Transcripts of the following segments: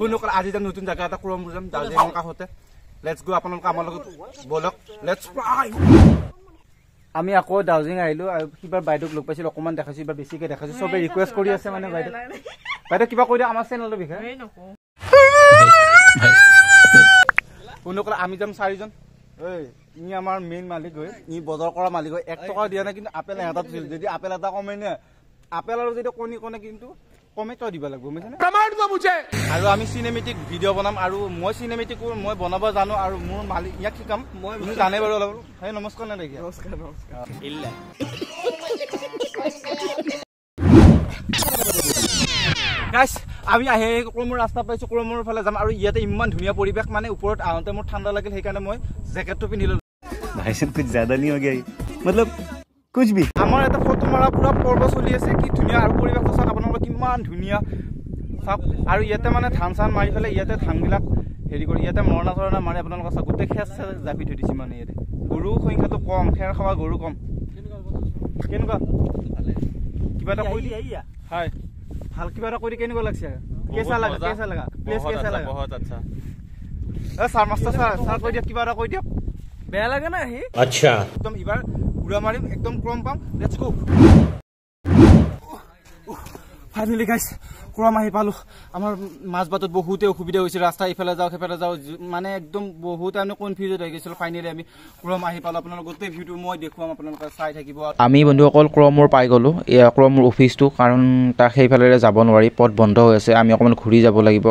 কোনোকাল আজি যাম নতুন জায়গা এটা ক্ৰমৰ যাম দাৰ্জিলিঙৰ কাষতে লেটস গো আপোনালোক আমাৰ লগত বলক লেটস ফ্লাই আমি আকৌ দাৰ্জিলিং আহিলো আৰু কিবা বাইদেউক লগ পাইছিল অকমান দেখাইছো এবাৰ বেছিকে দেখাইছো সবে ৰিকুৱেষ্ট কৰি আছে মানে বাইদেউ কিবা কৈ দিয়া আমাৰ চেনেলৰ বিষয়ে কোনোকাল আমি যাম 4 জন ই আমাৰ মেইন মালিক হয় ই বজাৰ কৰা মালিক হয় 1 টকা দিয়া নাই কিন্তু আপেল এটা দিছিল যদি আপেল এটা কমে নে আপেল আৰু যদি কণী কণে কিন্তু কমে তো দিব লাগিব বুজিছানে প্ৰমাণ দো মুঝে আৰু আমি সিনেমেটিক ভিডিও বনাম আৰু মই সিনেমেটিক মই বনাব জানো আৰু মোৰ মালিক ইয়াক কি কাম মই জানে বাৰু অলপ হে নমস্কাৰ না দেখিয়া নমস্কাৰ ইল্লা গাইস আমি আহে ক্ৰমৰ ৰাস্তা পাইছো ক্ৰমৰ ফালে যাম আৰু ইয়াতে ইমান ধুনীয়া পৰিবেশ মানে ওপৰত আহোঁতে মোৰ ঠাণ্ডা লাগিল সেইকাৰণে মই জেকেটটো পিন্ধিলো भाई साहब कुछ ज्यादा नहीं हो गया मतलब कुछ भी আমাৰ এটা ফটো মাৰা পুৰা পৰ্ব চলি আছে কি ধুনীয়া আৰু পৰিবেশটো চাওক আপোনালোকে কিমান ধুনীয়া চাওক আৰু ইয়াতে মানে ধান চান মাৰি ফেলে ইয়াতে ধানবিলাক হেৰি কৰি ইয়াতে মৰণা চৰণা মাৰি আপোনালোকে চাওক গোটেই খেৰ জাপি থৈ দিছে মানে ইয়াতে গৰু সংখ্যাটো কম খেৰ খাৱা গৰু কম কেনেকুৱা কিবা এটা কৈ দিয়া হয় ভাল কিবা এটা কৰি কেনেকুৱা লাগছে কেঁচা লাগা প্লেস কেঁচা লাগা বহুত আচ্ছা স্যার মাস্টার স্যার কৈ দিয়ক কিবা এটা কৈ দিয়ক বেয়া লাগে না হি আচ্ছা একদম ইবাৰ উৰা মাৰিম একদম ক্ৰম পাম লেটস গো ফাইনালি গাইস ক্ৰম আহি পালো আমাৰ মাজবাটত বহুতে অসুবিধা হৈছে ৰাস্তা ইফালে যাও খেফালে যাও মানে একদম বহুত আমি কনফিউজ হৈ গৈছিল ফাইনালি আমি ক্ৰম আহি পালো আপোনালোক গোটেই ভিডিওটো মই দেখুৱাম আপোনালোকে চাই থাকিব আমি বন্ধুসকল ক্ৰমৰ পাই গলো এয়া ক্ৰমৰ অফিসটো কাৰণ তাক সেইফালে যাব নোৱাৰি পথ বন্ধ হৈ আছে আমি অকমান ঘূৰি যাব লাগিব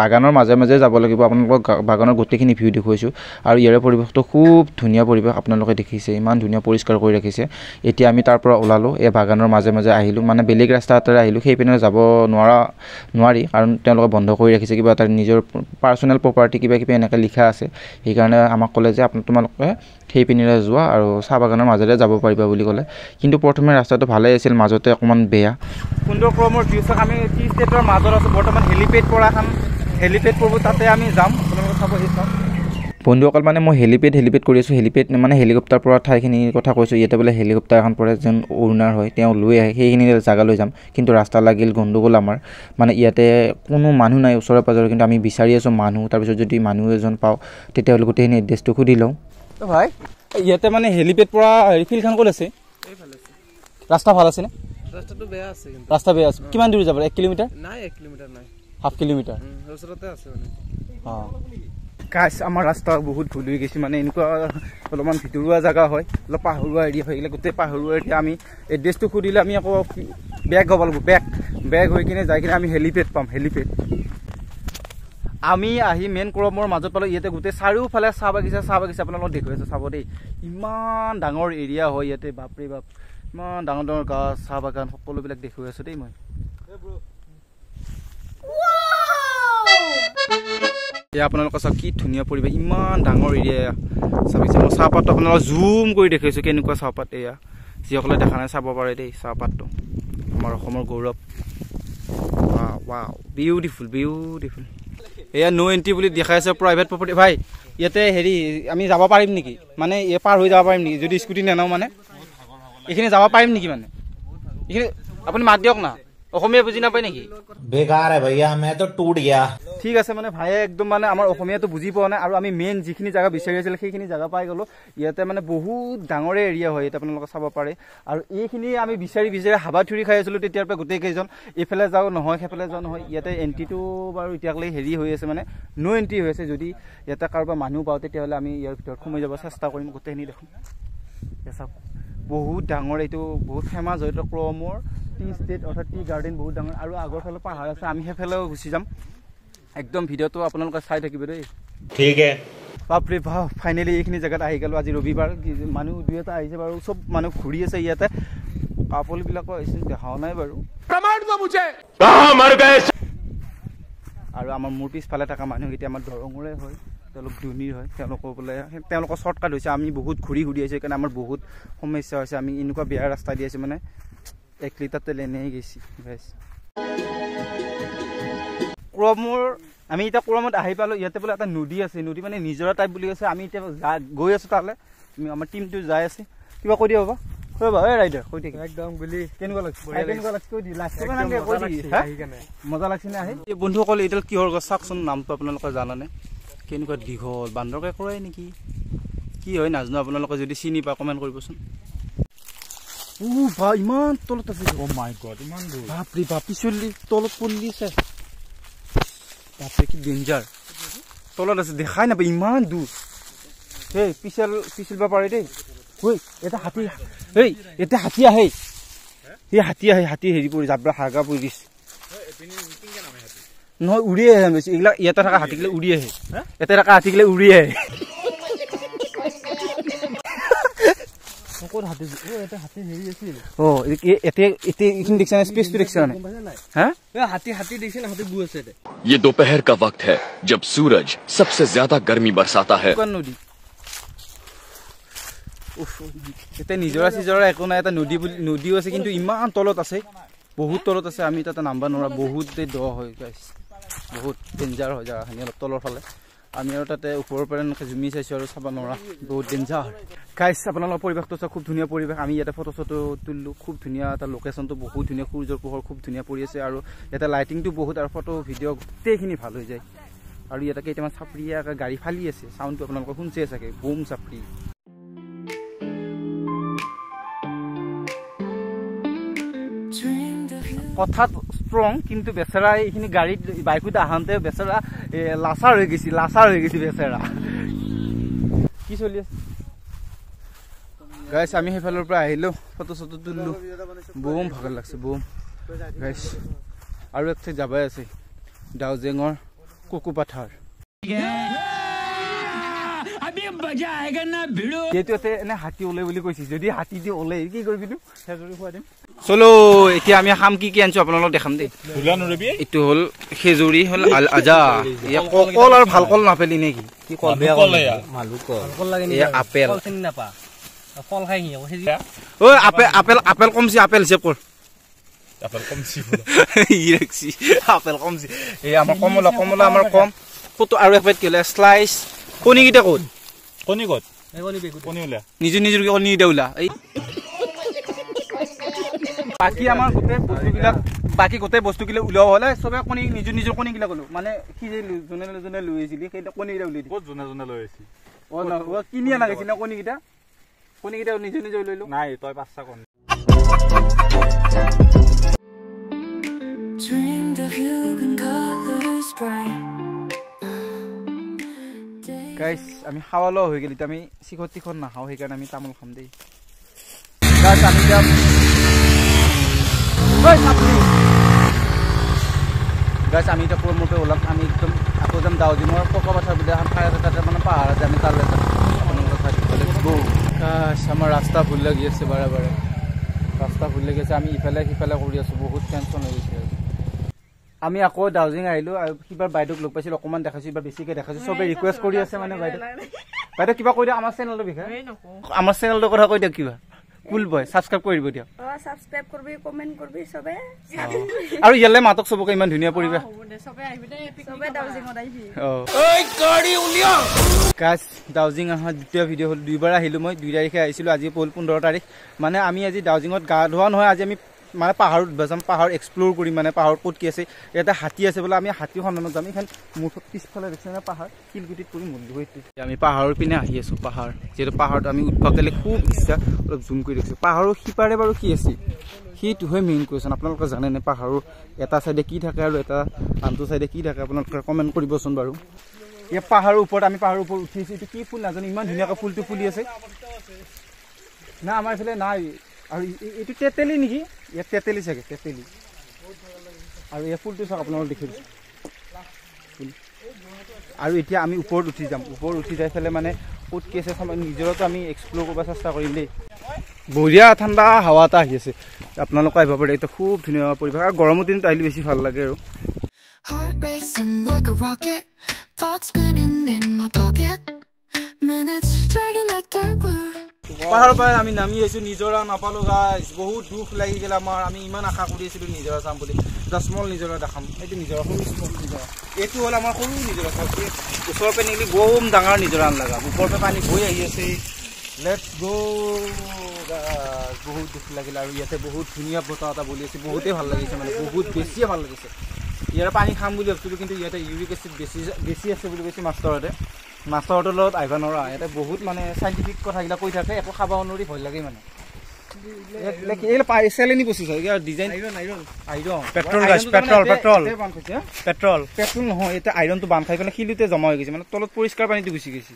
বাগানৰ মাজে মাজে যাব লাগিব আপোনালোক বাগানৰ গোটেইখিনি ভিউ দেখুৱাইছো আৰু ইয়াৰ পৰিবেশটো খুব ধুনীয়া পৰিবেশ আপোনালোকে দেখিছে ইমান ধুনীয়া পৰিষ্কাৰ কৰি ৰাখিছে এতিয়া আমি তাৰ পৰা ওলালো এই বাগানৰ মাজে মাজে আহিলো মানে বেলেগ ৰাস্তা এটাৰে আহিলো সেইপিনে যাব নোৱাৰি কাৰণ তেওঁলোকে বন্ধ কৰি ৰাখিছে কিবা এটা নিজৰ পাৰ্সোনেল প্ৰপাৰ্টি কিবা কিবা এনেকৈ লিখা আছে সেইকাৰণে আমাক ক'লে যে তোমালোকে সেই পিনেৰে যোৱা আৰু চাহ বাগানৰ মাজেৰে যাব পাৰিবা বুলি ক'লে কিন্তু প্ৰথমে ৰাস্তাটো ভালে আছিল মাজতে অকমান বেয়া সুন্দৰ ক্ৰমৰ ভিউছক আমি টি ষ্টেটৰ মাজত আছো বৰ্তমান হেলিপেড পৰাখন হেলিপেড পৰব তাতে আমি যাম আপোনালোকে চাব আহিছো বন্ধুসকল মানে মই হেলিপেড কৰি আছো হেলিপেড মানে হেলিকপ্টাৰ পৰা ঠাইখিনি কথা কৈছো ইয়াতে বোলে হেলিকপ্টাৰ এখন পৰে যেন ওনাৰ হয় তেওঁ লৈ আহে সেইখিনি জাগা লৈ যাম কিন্তু ৰাস্তা লাগিল গণ্ডগোল আমাৰ মানে ইয়াতে কোনো মানুহ নাই ওচৰে পাজৰে কিন্তু আমি বিচাৰি আছো মানুহ তাৰ পিছত যদি মানুহ এজন পাওঁ তেতিয়া লগতে এই এড্ৰেছটো খুদি লওঁ তো ভাই ইয়াতে মানে হেলিপেড পৰা ৰিফিলখন ক'ত আছে এইফালে আছে ৰাস্তা ভাল আছে নে ৰাস্তাটো বেয়া আছে কিন্তু ৰাস্তা বেয়া আছে কিমান দূৰ যাব 1 কিলোমিটাৰ নাই 1 কিলোমিটাৰ নাই হাফ কিলোমিটাৰ ওচৰতে আছে মানে গাইস আমাৰ ৰাস্তা বহুত ভুল হৈ গৈছে মানে এনেকুৱা অলপমান ভিতৰুৱা জায়গা হয় অলপ পাহাৰুৱা এৰিয়া হৈ গ'লে গোটেই পাহাৰুৱা এৰিয়া আমি এড্ৰেছটো খুদিলে আমি আকৌ বেক হ'ব লাগিব বেক হৈ কিনে যাই কিনে আমি হেলিপেড পাম হেলিপেড আমি আহি মেইন ক্ৰমৰ মাজত পালো ইয়াতে গোটেই চাৰিওফালে চাহ বাগিচা আপোনালোকক দেখুৱাইছে চাব দেই ইমান ডাঙৰ এৰিয়া হয় ইয়াতে বাপৰে বাপ ইমান ডাঙৰ ডাঙৰ গাছ চাহ বাগান সকলোবিলাক দেখুৱাই আছো দেই মই আপোনালোকৰ চাওক কি ধুনীয়া পৰিৱেশ ইমান ডাঙৰ এৰিয়া চাবিছে মই চাহপাতটো আপোনালোকক জুম কৰি দেখাইছো কেনেকুৱা চাহপাত এয়া যিসকলে দেখা নাই চাব পাৰে দেই চাহপাতটো আমাৰ অসমৰ গৌৰৱ ৱাও বিউটিফুল এয়া নো এন্ট্ৰি বুলি দেখাইছে প্ৰাইভেট প্ৰপাৰ্টি ভাই ইয়াতে হেৰি আমি যাব পাৰিম নেকি মানে এ পাৰ হৈ যাব পাৰিম নেকি যদি স্কুটি নেনাও মানে এইখিনি যাব পাৰিম নেকি মানে এইখিনি আপুনি মাত দিয়ক না অসমীয়া বুজি নাপায় নেকি বেকাৰ হে ভাইয়া মই তো টুট গয়া ঠিক আছে মানে ভাইয়ে একদম মানে আমাৰ অসমীয়াটো বুজি পোৱা নাই আৰু আমি মেইন যিখিনি জায়গা বিচাৰি আছিল সেইখিনি জায়গা পাই গলো ইয়াতে মানে বহুত ডাঙৰ এৰিয়া হয় এটা আপোনালোকে চাব পাৰে আৰু এইখিনি আমি বিচাৰি হাবাথুৰি খাই আছিলো তেতিয়াৰ পৰা গোটেই কেইজন এইফালে যাও নহয় সেইফালে যাও নহয় ইয়াতে এন্ট্ৰিটো বাৰু এতিয়ালৈ হেৰি হৈ আছে মানে নো এন্ট্ৰি হৈ আছে যদি ইয়াতে কাৰোবাৰ মানুহ পাওঁ তেতিয়াহ'লে আমি ইয়াৰ ভিতৰত সোমাই যাব চেষ্টা কৰিম গোটেইখিনি দেখোন চাওক বহুত ডাঙৰ এইটো বহুত ফেমাছ হয় ক্ৰমৰ টি ষ্টেট অৰ্থাৎ টি গাৰ্ডেন বহুত ডাঙৰ আৰু আগৰ ফালে পাহাৰ আছে আমি সেইফালেও গুচি যাম একদম ভিডিওটো আপোনালোকে চাই থাকিব দেই ঠিক আছে বাপৰে বাপ ফাইনেলি এইখিনি জেগাত আহি গ'লো আজি ৰবিবাৰ মানুহ দুই এটা আহিছে বাৰু চব মানুহ ঘূৰি আছে ইয়াতে কাপলবিলাকো আহিছে দেখাও নাই বাৰু আৰু আমাৰ মোৰ পিছফালে থকা মানুহকেইটা আমাৰ দৰঙৰে হয় তেওঁলোক দুনীৰ হয় তেওঁলোকৰ বোলে তেওঁলোকৰ শ্বৰ্টকাট হৈছে আমি বহুত ঘূৰি আহিছোঁ সেইকাৰণে আমাৰ বহুত সমস্যা হৈছে আমি এনেকুৱা বেয়া ৰাস্তা দি আছোঁ মানে 1 লিটাৰ তেল এনেই গৈছে ক্ৰমৰ আমি এতিয়া ক্ৰমত আহি পালো ইয়াতে বোলে এটা নদী আছে নদী মানে নিজৰা টাইপ বুলি আছে আমি এতিয়া গৈ আছো তালে আমাৰ টিমটো যাই আছে কিবা কৈ দিয়া বাবা ঐ বা ৰাইডাৰ কৈ থাকি একদম গুলি কেনেকুৱা লাগছে কৈ দি লাষ্ট মানে কৈ দি মজা লাগছে নে আহি এই বন্ধুসকল এইডাল কিহৰ গছ চাওকচোন নামটো আপোনালোকে জানানে কেনেকুৱা দীঘল বান্দৰকে কৰে নেকি কি হয় নাজানো আপোনালোকে যদি চিনি পায় কমেণ্ট কৰিবচোন বা ইমান তলত আছে ও মাই গড ইমান দূৰ বাপৰে বাপ পিছলি তলত পৰি আছে বাপৰে কি ডেঞ্জাৰ তলত আছে দেখাই নাপায় ইমান দূৰ এই পিছলিব পাৰে দেই ঐ এটা হাতী এই এটা হাতী আহে এই হাতী হেৰি পৰি জাবৰা হাগা পৰি দিছে নহয় উৰি আহে এইবিলাক ইয়াতে থকা হাতীগিলা উৰি আহে ইয়াতে থকা হাতীগিলা উৰি আহে ये दोपहर का वक्त है जब सूरज सबसे ज्यादा गर्मी बरसाता है নিজৰা চিজৰা একো নাই এটা নদীও আছে কিন্তু ইমান তলত আছে বহুত তলত আছে আমি তাতে নাম্বা নোৱাৰা বহুত দ হয় গাইছ বহুত ডেঞ্জাৰ হয় জাগাখিনি অলপ তলৰ ফালে আমি আৰু তাতে ওপৰৰ পৰা এনেকৈ জুমি চাইছোঁ আৰু চাব নোৱাৰা বহুত ডেঞ্জাৰ গাইছ আপোনালোকৰ পৰিৱেশটো চাওক খুব ধুনীয়া পৰিৱেশ আমি ইয়াতে ফটো চটো তুলিলোঁ খুব ধুনীয়া এটা লোকেশ্যনটো বহুত ধুনীয়া সূৰ্যৰ পোহৰ খুব ধুনীয়া পৰি আছে আৰু ইয়াতে লাইটিংটো বহুত আৰু ফটো ভিডিঅ' গোটেইখিনি ভাল হৈ যায় আৰু ইয়াতে কেইটামান চাপৰিয়াকৈ গাড়ী ফালি আছে চাউণ্ডটো আপোনালোকে শুনিছে চাগে বুম চাপৰি কথাত ষ্ট্ৰং কিন্তু বেচেৰা এইখিনি গাড়ীত বাইকত আহোঁতে বেচেৰা লাচাৰ হৈ গৈছে বেচেৰা কি চলি আছে গাইছ আমি সেইফালৰ পৰা আহিলোঁ ফটো চটো তুলিলোঁ বুম ভাগৰ লাগছে বুম গাইছ আৰু এক ঠাইত যাবাই আছে ডাউজেঙৰ কুকুপাথাৰ যিহেতু এনে হাতী ওলাই বুলি কৈছে যদি হাতী দি ওলাই কি কৰিবি খুৱাই দিম চলো এতিয়া আমি খাম কি আনিছো আপোনালোকক দেখাম দেই এইটো হ'ল খেজুৰি হ'ল আল আজা কল আৰু ভাল কল নাপেলি নেকি কি কল আপেল ঐ আপেল কমছি আপেল হিচাপ কৰ আপেল কমছি এই আমাৰ কমলা আমাৰ কম ফটো আৰু এক প্লেট কি হ'লে শ্লাইচ কণীকেইটা ক'ত কণী নিজৰ কণীকেইটা ওলা এই বাকী গোটেই বস্তুবিলাক ওলোৱা হ'লে চবে কণী নিজৰ কণীবিলাক ক'লো মানে সি যে যোনে লৈ আহিছিলি সেইটা কণীকেইটা উলিয়াই দি যোনে লৈ আহিছিল কিনি অনা গৈছিল কণীকেইটা নিজৰ লৈ লো নাই তই 5টা কণী গাইছ আমি খাওয়া লোৱা হৈ গ'ল এতিয়া আমি চিখৰ তিখৰ নাখাওঁ সেইকাৰণে আমি তামোল খাম দেই গাইছ আমি যাম গাইছ আমি এতিয়া পৰমতে ওলাম আমি একদম আকৌ যাম দাউজিঙৰ ককপাথাৰ বুলি এখন ঠাই আছে তাতে মানে পাহাৰ আছে আমি তালৈ যাম আপোনালোকৰ ঠাইত গাইছ আমাৰ ৰাস্তা ভুল লাগি আছে বাৰে আমি ইফালে সিফালে কৰি আছোঁ বহুত টেনশ্যন হৈ গৈছে আমি আকৌ দাউজিং আহিলোঁ আৰু কিবা বাইদেউক লগ পাইছিলোঁ অকণমান দেখাইছোঁ বা বেছিকৈ দেখাইছোঁ চবে ৰিকুৱেষ্ট কৰি আছে মানে বাইদেউ কিবা কৈ দিয়ক আমাৰ চেনেলটোৰ বিষয়ে আমাৰ চেনেলটোৰ কথা কৈ দিয়ক কিবা কুল বয় ছাবস্ক্ৰাইব কৰি দিব দিয়ক ছাবস্ক্ৰাইব কৰিবি কমেণ্ট কৰিবি চবে আৰু ইয়ালৈ মাতক চবকে ইমান ধুনীয়া পৰিৱেশ গাইছ দাউজিং অহা দ্বিতীয় ভিডিঅ' হ'ল 2 বাৰ আহিলোঁ মই 2 তাৰিখে আহিছিলোঁ আজি হ'ল 15 তাৰিখ মানে আমি আজি দাউজিঙত গা ধোৱা নহয় আজি আমি মানে পাহাৰত যাম পাহাৰ এক্সপ্ল'ৰ কৰিম মানে পাহাৰত ক'ত কি আছে ইয়াতে হাতী আছে বোলে আমি হাতীৰ সন্ধানত যাম এইখন মোৰ পিছফালে দেখিছে না পাহাৰ শিলগুটিত পৰি মৰিলোঁ আমি পাহাৰৰ পিনে আহি আছোঁ পাহাৰ যিহেতু পাহাৰত আমি উৎপাতলৈ খুব ইচ্ছা অলপ জুম কৰি দেখিছোঁ পাহাৰৰ সিপাৰে বাৰু কি আছে সেইটোহে মেইন কুৱেশ্যন আপোনালোকে জানেনে পাহাৰৰ এটা চাইডে কি থাকে আৰু এটা আনটো চাইডে কি থাকে আপোনালোকে কমেণ্ট কৰিবচোন বাৰু এই পাহাৰৰ ওপৰত আমি পাহাৰৰ ওপৰত উঠিছোঁ এইটো কি ফুল নাজানো ইমান ধুনীয়াকৈ ফুলটো ফুলি আছে না আমাৰ এইফালে নাই আৰু এইটো তেতেলি নেকি ইয়াত তেতেলি চাগে তেতেলি আৰু এই ফুলটো চাওক আপোনালোকে দেখি আৰু এতিয়া আমি ওপৰত উঠি যাম ওপৰত উঠি যাই পেলাই মানে ক'ত কি আছে নিজৰতো আমি এক্সপ্ল'ৰ কৰিব চেষ্টা কৰিম দেই বঢ়িয়া ঠাণ্ডা হাৱা এটা আহি আছে আপোনালোকে আহিব পাৰে এইটো খুব ধুনীয়া পৰিৱেশ আৰু গৰমৰ দিনত আহিলে বেছি ভাল লাগে আৰু পাহাৰৰ পৰা আমি নামি আহিছোঁ নিজৰা নাপালোঁ গাইছ বহুত দুখ লাগি গ'ল আমাৰ আমি ইমান আশা কৰি আছিলোঁ নিজৰা চাম বুলি এটা স্মল নিজৰা দেখাম এইটো নিজৰা সৰু স্মল নিজৰা এইটো হ'ল আমাৰ সৰু নিজৰা চাওক ওচৰৰ পৰা নিলে বম ডাঙৰ নিজৰা নালাগা ওপৰৰ পৰা পানী বৈ আহি আছে লেটছ গ' বহুত দুখ লাগিল আৰু ইয়াতে বহুত ধুনীয়া বতাহ এটা বলি আছে বহুতেই ভাল লাগিছে মানে বহুত বেছিয়ে ভাল লাগিছে ইয়াৰ পানী খাম বুলি ভাবিছিলোঁ কিন্তু ইয়াতে ইউৰিক এচিড বেছি আছে বুলি কৈছে মাষ্টৰহঁতে মাষ্টৰহঁতৰ লগত আহিব নোৱাৰা ইয়াতে বহুত মানে চাইণ্টিফিক কথাবিলাক কৈ থাকে একো খাব নোৱাৰি ভয় লাগে মানে চেলেনি বস্তু ডিজাইন পেট্ৰল নহয় এতিয়া আইৰণটো বান্ধ খাই পেলাই শিলুতে জমা হৈ গৈছে মানে তলত পৰিষ্কাৰ পানীটো গুচি গৈছে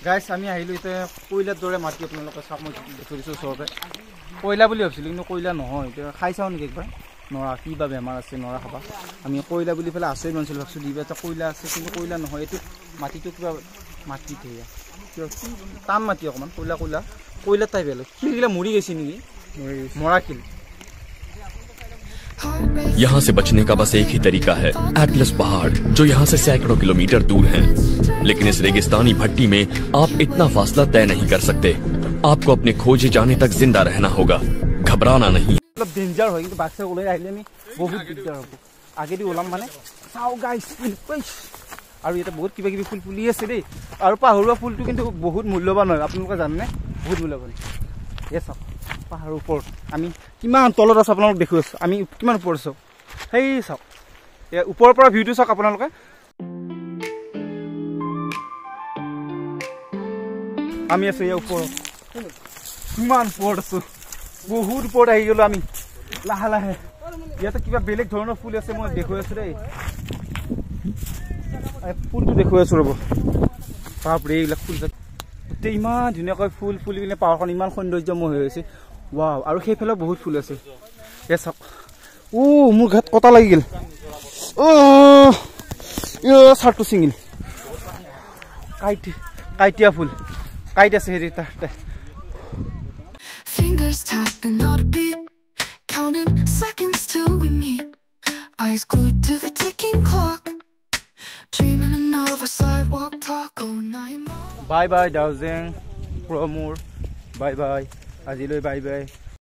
গাইছ আমি আহিলোঁ এতিয়া কয়লাৰ দৰে মাটি আপোনালোকে চাওক মই দেখুৱাই দিছোঁ ওচৰতে কয়লা বুলি ভাবিছিলোঁ কিন্তু কয়লা নহয় এতিয়া খাই চাওঁ নেকি একবাৰ নৰা কিবা বেমাৰ আছে নৰা খাবা আমি কয়লা বুলি পেলাই আচৰিত মানিছিলোঁ ভাবিছোঁ দিবা এটা কয়লা আছে কিন্তু কয়লা নহয় এইটো মাটিটো কিবা মাটি ধেয়া কিয় টান মাটি অকণমান কয়লা টাইপ হ'লে শিলগিলা মৰি গৈছে নেকি মৰা শিল यहाँ से बचने का बस एक ही तरीका है एटलस पहाड़ जो यहाँ से सैकड़ों किलोमीटर दूर हैं। लेकिन इस रेगिस्तानी भट्टी में आप इतना फासला तय नहीं कर सकते। आपको अपने खोजे जाने तक जिंदा रहना होगा, घबराना नहीं। मतलब डेंजर हो कि बाक्स ओলাই আহিলে আমি বহুত দিগদাৰ হ'ব আগেদি ওলাম মানে চাও গাইছ আৰু এটা বহুত কিবা কিবি ফুল ফুলি আছে দেই আৰু পাহাৰুৱা ফুলটো কিন্তু বহুত মূল্যৱান হয় আপোনালোকে জানেনে বহুত মূল্যৱান এ চাওক পাহাৰৰ ওপৰত আমি কিমান তলত আছো আপোনালোক দেখি আছো আমি কিমান ওপৰত আছো সেই চাওক এই ওপৰৰ পৰা ভিউটো চাওক আপোনালোকে আমি আছো এই ওপৰত কিমান ওপৰত আছো বহুত ওপৰত আহি গ'লো আমি লাহে লাহে ইয়াতে কিবা বেলেগ ধৰণৰ ফুল আছে মই দেখুৱাই আছো দেই ফুলটো দেখুৱাই আছো ৰ'ব বাপৰে এইবিলাক ফুল গোটেই ইমান ধুনীয়াকৈ ফুল ফুলি কিনে পাহাৰখন ইমান সৌন্দৰ্যময় হৈ আছে ৱাও আৰু সেইফালে বহুত ফুল আছে এ চাওক মোৰ ঘাট কটা লাগি গ'ল চাৰ্টটো ছিঙিল কাইটিয়া ফুল কাইট আছে হেৰি তাতে Fingers tapping out a beat, counting seconds till we meet. Eyes glued to the ticking clock, dreaming of a sidewalk talk. Oh, night. Bye bye, Dowsing, Promore. Bye bye. Aziloi bye bye.